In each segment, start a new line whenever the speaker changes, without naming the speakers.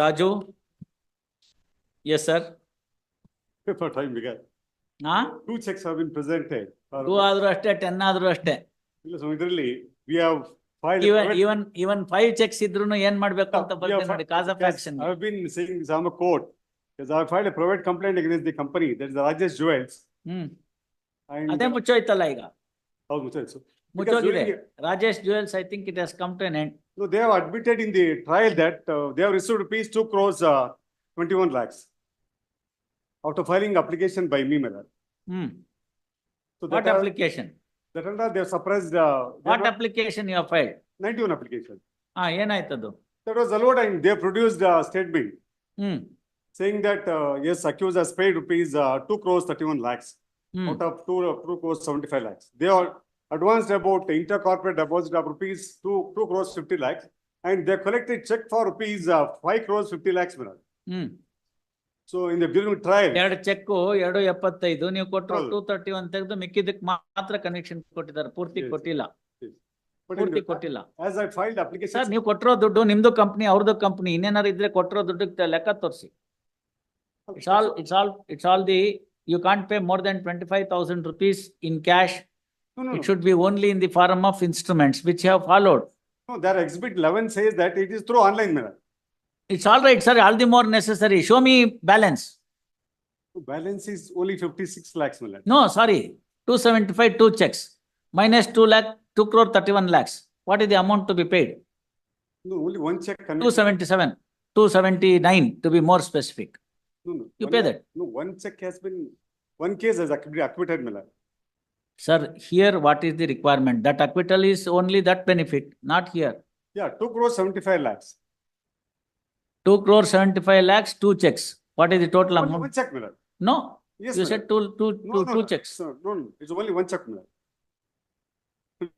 Raju? Yes, sir.
For time began. Two checks have been presented.
2 ಆದ್ರೂ ಅಷ್ಟೇ, 10 ಆದ್ರೂ ಅಷ್ಟೇ.
So ಇದರಲ್ಲಿ we have filed
even 5 checks ಇದ್ರೂನು ಏನ್ ಮಾಡ್ಬೇಕು ಅಂತ ಬರ್ತದೆ ನೋಡಿ, cause of action.
I have been saying this on the court because I filed a private complaint against the company, that is the Rajesh Jewels.
ಅದೇ ಮುಚ್ಚೋಯ್ತಲ್ಲ ಈಗ.
ಹೌದು ಮುಚ್ಚೋಯ್ತು.
ಮುಚ್ಚೋಗಿದೆ. Rajesh Jewels, I think it has come to an end.
No, they have admitted in the trial that they have received rupees 2 crores 21 lakhs after filing application by me, Miller. So
What application?
That and they have suppressed.
What application you have filed?
91 application.
ಏನಾಯ್ತದು?
That was allowed and they produced a statement saying that yes, accused has paid rupees 2 crores 31 lakhs out of 2 crores 75 lakhs. They are advanced about intercorporate deposit of rupees 2 crores 50 lakhs and they collected check for rupees 5 crores 50 lakhs. So in the during trial,
2 check 275 ನೀವು ಕೊಟ್ಟರು 231 ತೆಗೆದು ಮಿಕ್ಕಿದಕ್ಕೆ ಮಾತ್ರ connection ಕೊಟ್ಟಿದ್ದಾರೆ, ಪೂರ್ತಿ ಕೊಟ್ಟಿಲ್ಲ. ಪೂರ್ತಿ ಕೊಟ್ಟಿಲ್ಲ.
As I filed application,
sir ನೀವು ಕೊಟ್ಟಿರೋ ದುಡ್ಡು ನಿಮ್ದು ಕಂಪನಿ ಅವ್ರದ್ದು ಕಂಪನಿ, ಇನ್ನೇನಾರು ಇದ್ರೆ ಕೊಟ್ಟಿರೋ ದುಡ್ಡು ಲೆಕ್ಕ ತೋರಿಸಿ. It's all the you can't pay more than 25,000 rupees in cash.
No.
It should be only in the form of instruments which you have followed.
No, their exhibit 11 says that it is through online manner.
It's all right, sir. All the more necessary. Show me balance.
Balance is only 56 lakhs.
No, sorry. 275, 2 checks. Minus 2 lakh, 2 crore 31 lakhs. What is the amount to be paid?
No, only one check.
277, 279 to be more specific.
No.
You pay that.
No, one check has been, one case has acquitted, Miller.
Sir, here what is the requirement? That acquittal is only that benefit, not here.
Yeah, 2 crores 75 lakhs.
2 crore 75 lakhs, 2 checks. What is the total amount?
One check, Miller.
No.
Yes,
You
Miller.
said two checks.
No, it's only one check, Miller.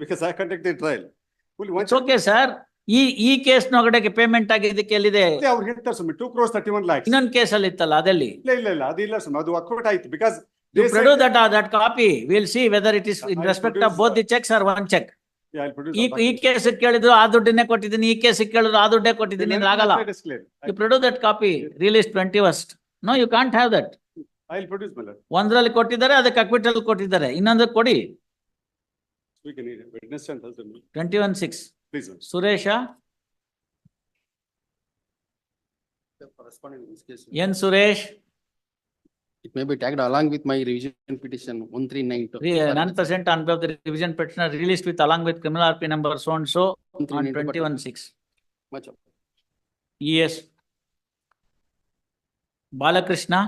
Because I conducted the trial. Only one
It's
check.
okay, sir. ಈ case ನೊಗಡೆಗೆ payment ಆಗಿದ್ದಕ್ಕೆ ಎಲ್ಲಿದೆ?
ಅವ್ರು ಹೇಳ್ತಾರೆ ಸುಮ್ಮನೆ 2 crores 31 lakhs.
ಇನ್ನೊಂದು case ಅಲ್ಲಿ ಇತ್ತಲ್ಲ ಅದೆಲ್ಲಿ?
ಇಲ್ಲ ಅದಿಲ್ಲ ಸುಮ್ಮನೆ ಅದು ಅಕ್ವಿಟ್ ಆಯ್ತು because
You produce that copy. We'll see whether it is in respect of both the checks or one check.
Yeah, I'll produce
ಈ ಕೇಸ್ ಕೇಳಿದ್ರು ಆ ದುಡ್ಡನ್ನೇ ಕೊಟ್ಟಿದ್ದೀನಿ, ಈ ಕೇಸ್ ಕೇಳಿದ್ರು ಆ ದುಡ್ಡೇ ಕೊಟ್ಟಿದ್ದೀನಿ ಅಂದ್ರೆ ಆಗಲ್ಲ. You produce that copy, release 21st. No, you can't have that.
I'll produce, Miller.
ಒಂದರಲ್ಲಿ ಕೊಟ್ಟಿದ್ದಾರೆ, ಅದಕ್ಕೆ ಅಕ್ವಿಟಲ್ ಕೊಟ್ಟಿದ್ದಾರೆ, ಇನ್ನೊಂದು ಕೊಡಿ.
We can witness and tell them.
21-6.
Please.
Suresh ಎನ್ Suresh.
It may be tagged along with my revision petition 1392.
None present on behalf of the revision petitioner released with along with criminal RP number so and so on 21-6.
Much of.
Yes. Balakrishna.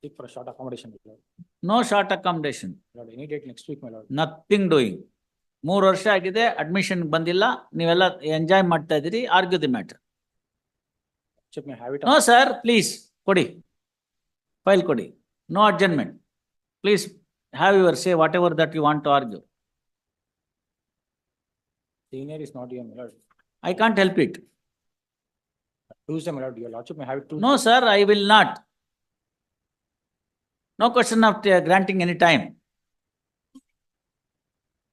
Seek for a short accommodation.
No short accommodation.
Any date next week, my lord.
Nothing doing. 3 ವರ್ಷ ಆಗಿದೆ, admission ಬಂದಿಲ್ಲ, ನೀವೆಲ್ಲ enjoy ಮಾಡ್ತಾ ಇದ್ದೀರಿ. Argue the matter.
Check may have it.
No sir, please ಕೊಡಿ, file ಕೊಡಿ. No adjournment. Please have your say whatever that you want to argue.
Senior is not here, my lord.
I can't help it.
Tuesday, my lord. Your lordship may have it Tuesday.
No sir, I will not. No question of granting any time.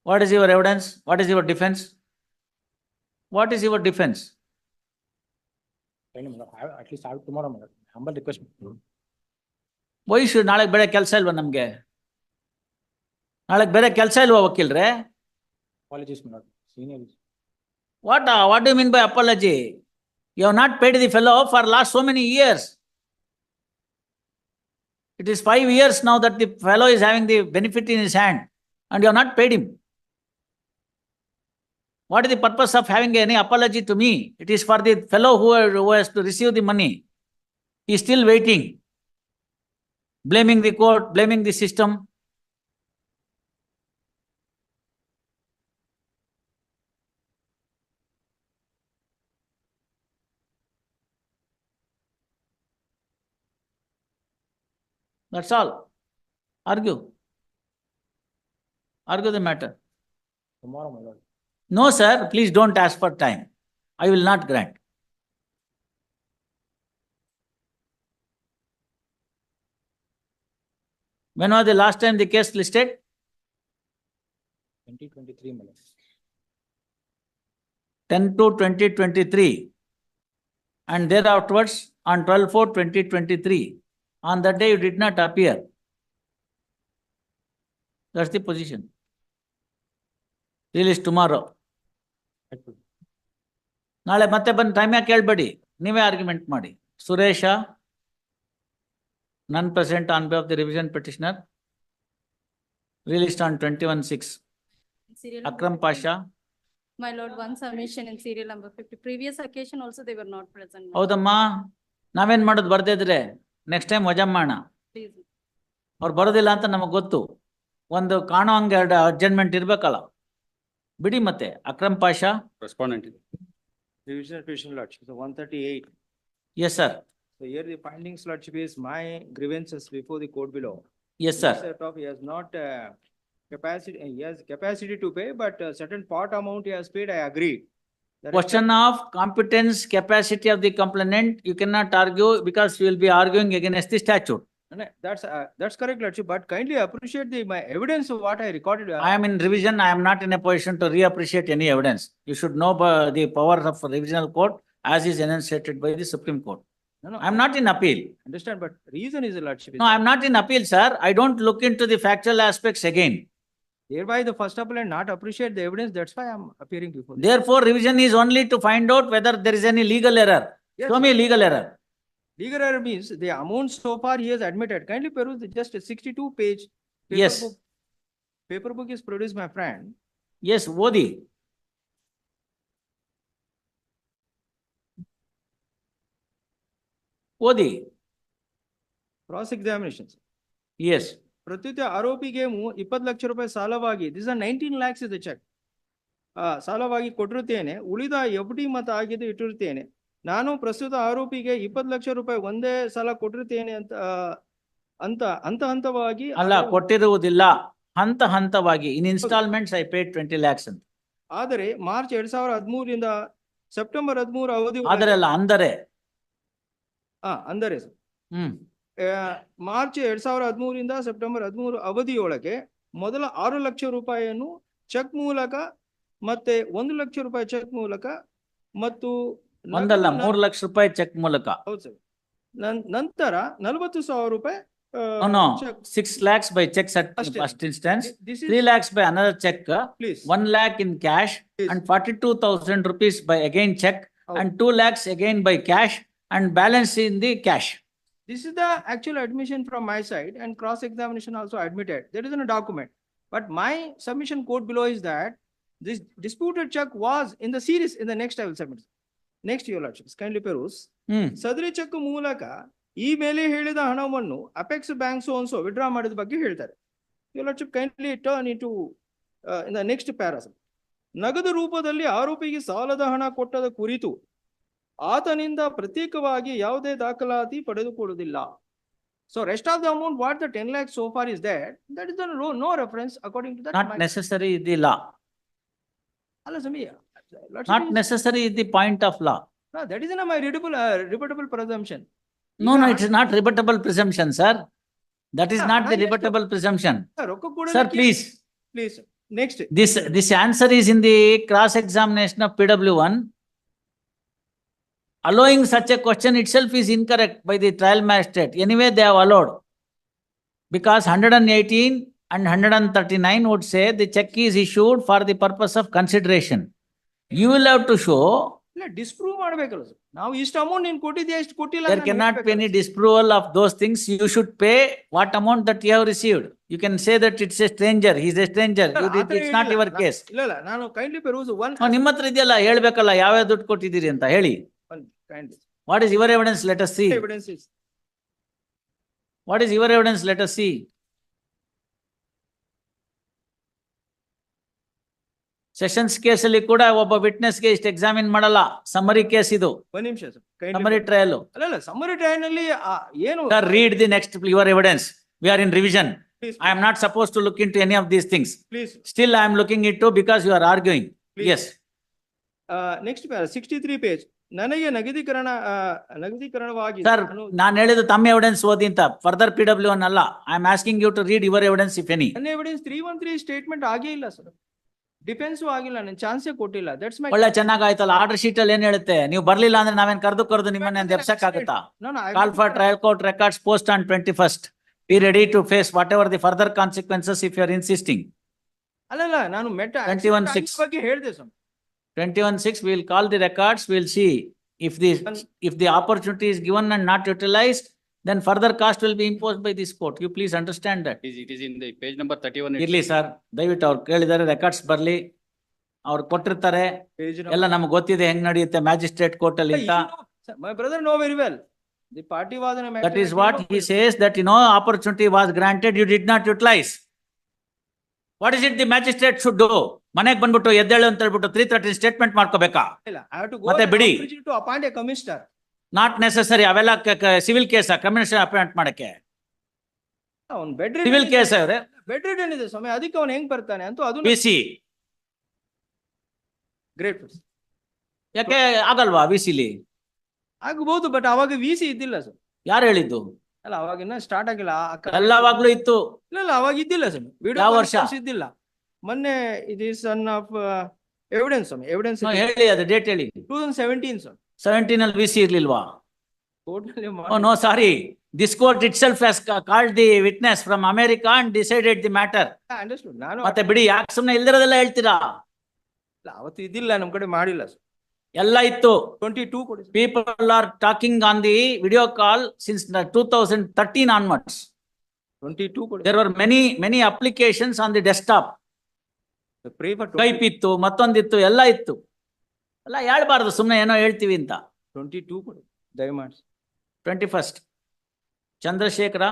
What is your evidence? What is your defense? What is your defense?
Tell him, my lord. At least have it tomorrow, my lord. Humble request.
Why should ನಾಳೆ ಬೇರೆ ಕೆಲಸ ಇಲ್ವಾ ನಮ್ಗೆ? ನಾಳೆ ಬೇರೆ ಕೆಲಸ ಇಲ್ವಾ ವಕೀಲ್ರೆ?
Apologies, my lord. Senior is.
What do you mean by apology? You have not paid the fellow for last so many years. It is 5 years now that the fellow is having the benefit in his hand and you have not paid him. What is the purpose of having any apology to me? It is for the fellow who has to receive the money. He is still waiting, blaming the court, blaming the system. That's all. Argue. Argue the matter.
Tomorrow, my lord.
No, sir, please don't ask for time. I will not grant. When was the last time the case listed?
2023, my lord.
10 to 2023. And thereafterwards, on 12/4/2023, on that day you did not appear. That's the position. Release tomorrow. ನಾಳೆ ಮತ್ತೆ ಬಂದು time ಯಾಕೆ ಕೇಳ್ಬೇಡಿ, ನೀವೇ argument ಮಾಡಿ. Suresh, none present on behalf of the revision petitioner. Released on 21/6.
Serial number
Akram
50.
Pasha.
My lord, one submission in serial number 50. Previous occasion also they were not present. my lord.
ಹೌದಮ್ಮ, ನಾವೇನ್ ಮಾಡೋದು ಬರ್ದೇ ಇದ್ರೆ next time ವಜಾ ಮಾಡೋಣ.
Please.
ಅವ್ರು ಬರೋದಿಲ್ಲ ಅಂತ ನಮಗ್ ಗೊತ್ತು. ಒಂದು ಕಾಣೋ ಹಂಗೆ ಅಡ್ಜಸ್ಟ್ಮೆಂಟ್ ಇರ್ಬೇಕಲ್ಲ, ಬಿಡಿ. ಮತ್ತೆ Akram Pasha.
Respondent.
Revision petition lordship, so 138.
Yes sir.
So here the findings lordship is my grievances before the court below.
Yes sir.
Set off, he has not capacity, he has capacity to pay, but certain part amount he has paid, I agree. The rest
Question of competence, capacity of the complainant, you cannot argue because you will be arguing against the statute.
No, that's correct lordship, but kindly appreciate my evidence of what I recorded.
I am in revision, I am not in a position to reappreciate any evidence. You should know the power of revisional court as is enunciated by the Supreme Court.
No, no,
I am not in appeal.
understand, but reason is lordship. is
No, I am not in appeal, sir. I don't look into the factual aspects again.
Hereby the first appellant not appreciate the evidence, that's why I am appearing before. this.
Therefore, revision is only to find out whether there is any legal error.
Yes,
Show me legal error.
legal error means the amount so far he has admitted. Kindly peruse just a 62 page. paper
Yes.
book. Paper book is produced, my friend.
Yes, Odi. Odi.
Cross examinations.
Yes.
ಪ್ರತ್ಯುತ ಆರೋಪಿಗೆ 20 ಲಕ್ಷ ರೂಪಾಯಿ ಸಾಲವಾಗಿ, this are 19 lakhs is the check. ಸಾಲವಾಗಿ ಕೊಟ್ಟಿರುತ್ತೇನೆ, ಉಳಿದ FD ಮತ್ತು ಆಗಿದ್ದು ಇಟ್ಟಿರುತ್ತೇನೆ. ನಾನು ಪ್ರಸ್ತುತ ಆರೋಪಿಗೆ 20 ಲಕ್ಷ ರೂಪಾಯಿ ಒಂದೇ ಸಲ ಕೊಟ್ಟಿರುತ್ತೇನೆ ಅಂತ ಹಂತವಾಗಿ.
ಅಲ್ಲ, ಕೊಟ್ಟಿರುವುದಿಲ್ಲ, ಹಂತ ಹಂತವಾಗಿ. ಇನ್ ಇನ್ಸ್ಟಾಲ್ಮೆಂಟ್ಸ್ ಐ ಪೇಡ್ 20 lakhs ಅಂತ.
ಆದರೆ ಮಾರ್ಚ್ 2013 ಸೆಪ್ಟೆಂಬರ್ 13 ಅವಧಿ.
ಆದರೆ ಅಲ್ಲ, ಅಂದರೆ.
ಅಂದರೆ ಮಾರ್ಚ್ 2013 ಸೆಪ್ಟೆಂಬರ್ 13 ಅವಧಿಯೊಳಗೆ ಮೊದಲ 6 ಲಕ್ಷ ರೂಪಾಯಿಯನ್ನು ಚೆಕ್ ಮೂಲಕ ಮತ್ತೆ 1 ಲಕ್ಷ ರೂಪಾಯಿ ಚೆಕ್ ಮೂಲಕ ಮತ್ತು
ಒಂದಲ್ಲ 3 ಲಕ್ಷ ರೂಪಾಯಿ ಚೆಕ್ ಮೂಲಕ.
ಹೌದು ಸರ್. ನಂತರ 40,000 ರೂಪಾಯಿ
No, 6 lakhs by checks at
ಅಷ್ಟೇ.
first instance,
This
3
is,
lakhs by another check,
please.
1 lakh in cash,
Please.
and 42,000 rupees by again check,
Oh.
and 2 lakhs again by cash, and balance in the cash.
This is the actual admission from my side, and cross examination also admitted. There is a document. But my submission code below is that this disputed check was in the series. In the next I will submit. Next, your lordship, kindly peruse. ಸದರಿ check ಮೂಲಕ ಈ ಮೇಲೆ ಹೇಳಿದ ಹಣವನ್ನು apex bank ಸೋನ್ಸೋ withdraw ಮಾಡಿದ ಬಗ್ಗೆ ಹೇಳ್ತಾರೆ. your lordship, kindly turn into in the next paragraph. ನಗದು ರೂಪದಲ್ಲಿ ಆರೋಪಿಗೆ ಸಾಲದ ಹಣ ಕೊಟ್ಟದ ಕುರಿತು ಆತನಿಂದ ಪ್ರತ್ಯೇಕವಾಗಿ ಯಾವುದೇ ದಾಖಲಾತಿ ಪಡೆದುಕೊಳ್ಳುವುದಿಲ್ಲ. So rest of the amount what the 10 lakhs so far is there, that is the no reference according to that.
Not necessary is the law.
ಅಲ್ಲ Sami, lordship
Not
is-
necessary is the point of law.
No, that is my rebuttable presumption.
No, it is not rebuttable presumption, sir. That is
Yeah,
not the
I just-
rebuttable presumption.
ರೊಕ್ಕ ಕೊಡೋದಕ್ಕೆ-
Sir, please,
Please, next.
this answer is in the cross examination of PW1. Allowing such a question itself is incorrect by the trial magistrate. Anyway, they have allowed. Because 118 and 139 would say the check is issued for the purpose of consideration. You will have to show
ಇಲ್ಲ disprove ಮಾಡ್ಬೇಕಲ್ಲ sir. ನಾವು ಇಷ್ಟು amount ನೀನ್ ಕೊಟ್ಟಿದ್ಯಾ, ಇಷ್ಟು ಕೊಟ್ಟಿಲ್ಲ.
there cannot be any disproval of those things. You should pay what amount that you have received. You can say that it's a stranger, he's a stranger. It's not your case.
ಇಲ್ಲ ನಾನು kindly peruse one.
ನಿಮ್ಮ ಹತ್ರ ಇದೆಯಲ್ಲ, ಹೇಳ್ಬೇಕಲ್ಲ ಯಾವ್ಯಾವ ದುಡ್ಡು ಕೊಟ್ಟಿದ್ದೀರಿ ಅಂತ ಹೇಳಿ.
Kindly.
What is your evidence? Let us see.
Evidence is.
What is your evidence? Let us see. Sessions ಕೇಸಲ್ಲಿ ಕೂಡ ಒಬ್ಬ ವಿಟ್ನೆಸ್ಗೆ ಇಷ್ಟು ಎಕ್ಸಾಮಿನ್ ಮಾಡಲ್ಲ. ಸಮ್ಮರಿ ಕೇಸ್ ಇದು,
ಒಂದ್ ನಿಮಿಷ ಸರ್.
Summary trial.
ಅಲ್ಲ ಸಮ್ಮರಿ ಟ್ರಯಲ್ ನಲ್ಲಿ ಏನು?
Sir, read the next your evidence. We are in revision.
Please,
I am not supposed to look into any of these things.
please.
Still I am looking into because you are arguing.
Please.
Yes.
Next 63 page. ನನಗೆ ನಗದೀಕರಣವಾಗಿ.
Sir, ನಾನು ಹೇಳಿದ್ದು ತಮ್ಮ evidence ಓದಿ ಅಂತ. Further PW1 ಅಲ್ಲ. I am asking you to read your evidence if any.
ನನ್ನ evidence 313 statement ಆಗೇ ಇಲ್ಲ ಸರ್. ಡಿಫೆನ್ಸ್ ಆಗಿಲ್ಲ, ನಾನು ಚಾನ್ಸೇ ಕೊಟ್ಟಿಲ್ಲ. That's my.
ಒಳ್ಳೆ ಚೆನ್ನಾಗಾಯ್ತಲ್ಲ, ಆರ್ಡರ್ ಶೀಟ್ ಅಲ್ಲಿ ಏನ್ ಹೇಳುತ್ತೆ? ನೀವು ಬರ್ಲಿಲ್ಲ ಅಂದ್ರೆ ನಾವೇನ್ ಕರೆದು ನಿಮ್ಮನ್ನ ಎಬ್ಸಕ್ ಆಗುತ್ತಾ? Call for trial court records post on 21st. Be ready to face whatever the further consequences if you are insisting.
ಅಲ್ಲಲ್ಲ, ನಾನು ಮೆಟ್ಟ
21-6.
ಬಗ್ಗೆ ಹೇಳಿದೆ ಸ್ವಾಮಿ.
21-6, we will call the records, we will see if the opportunity is given and not utilized, then further cost will be imposed by this court. You please understand that.
It is in the page number 31.
ಇರ್ಲಿ sir, ದಯವಿಟ್ಟು ಅವ್ರು ಕೇಳಿದಾರೆ, records ಬರ್ಲಿ, ಅವ್ರು ಕೊಟ್ಟಿರ್ತಾರೆ, ಎಲ್ಲ ನಮ್ಗೆ ಗೊತ್ತಿದೆ ಹೆಂಗ್ ನಡೆಯುತ್ತೆ ಮ್ಯಾಜಿಸ್ಟ್ರೇಟ್ ಕೋರ್ಟ್ ಅಲ್ಲಿ ಅಂತ.
My brother know very well. The party was in a.
That is what he says, that opportunity was granted, you did not utilize. What is it the magistrate should do? ಮನೆಗ್ ಬಂದ್ಬಿಟ್ಟು ಎದ್ದೇಳು ಅಂತ ಹೇಳ್ಬಿಟ್ಟು 313 statement ಮಾಡ್ಕೋಬೇಕಾ?
ಇಲ್ಲ, I have to go
ಮತ್ತೆ
to
ಬಿಡಿ.
to appoint a commissioner.
Not necessary, ಅವೆಲ್ಲ civil case commissioner appoint ಮಾಡಕ್ಕೆ.
ಅವ್ನು ಬೆಡ್
ಸಿವಿಲ್ ಕೇಸ್ ಅವ್ರೆ,
ಬೆಡ್ ರಿಟರ್ನ್ ಇದೆ ಸ್ವಾಮಿ, ಅದಕ್ಕೆ ಅವ್ನು ಹೆಂಗ್ ಬರ್ತಾನೆ ಅಂತ ಅದು
ಬಿಸಿ
ಗ್ರೇಟ್.
ಯಾಕೆ ಆಗಲ್ವಾ ವಿಸಿಲಿ?
ಆಗಬಹುದು, ಬಟ್ ಅವಾಗ ವಿಸಿ ಇದ್ದಿಲ್ಲ ಸರ್.
ಯಾರು ಹೇಳಿದ್ದು?
ಅಲ್ಲ, ಅವಾಗಿನ್ನ ಸ್ಟಾರ್ಟ್ ಆಗಿಲ್ಲ.
ಎಲ್ಲವಾಗ್ಲೂ ಇತ್ತು.
ಇಲ್ಲ, ಅವಾಗ ಇದ್ದಿಲ್ಲ ಸರ್.
ಯಾವ ವರ್ಷ?
ಇದ್ದಿಲ್ಲ. ಮೊನ್ನೆ it is son of evidence ಸ್ವಾಮಿ. ಎವಿಡೆನ್ಸ್
ಹೇಳಿ, ಅದು ಡೇಟ್ ಹೇಳಿ.
2017 ಸರ್.
17 ಅಲ್ಲಿ ವಿಸಿ ಇರ್ಲಿಲ್ವಾ?
ಕೋರ್ಟ್ನಲ್ಲಿ
Oh no, sorry. This court itself has called the witness from America and decided the matter.
Understood. ನಾನು
ಮತ್ತೆ ಬಿಡಿ, ಯಾಕೆ ಸುಮ್ನೆ ಇಲ್ದಿರೋದೆಲ್ಲ ಹೇಳ್ತೀರಾ?
ಅವತ್ತು ಇದ್ದಿಲ್ಲ, ನಮ್ ಕಡೆ ಮಾಡಿಲ್ಲ ಸರ್.
ಎಲ್ಲ ಇತ್ತು.
22 ಕೊಡಿ.
People are talking on the video call since 2013 onwards.
22 ಕೊಡಿ.
There were many applications on the desktop.
Pray for
Skype ಇತ್ತು, ಮತ್ತೊಂದಿತ್ತು, ಎಲ್ಲ ಇತ್ತು. ಎಲ್ಲ ಹೇಳ್ಬಾರ್ದು ಸುಮ್ನೆ ಏನೋ ಹೇಳ್ತೀವಿ ಅಂತ.
22 ಕೊಡಿ ದಯಮಾಡಿ.
21st. ಚಂದ್ರಶೇಖರ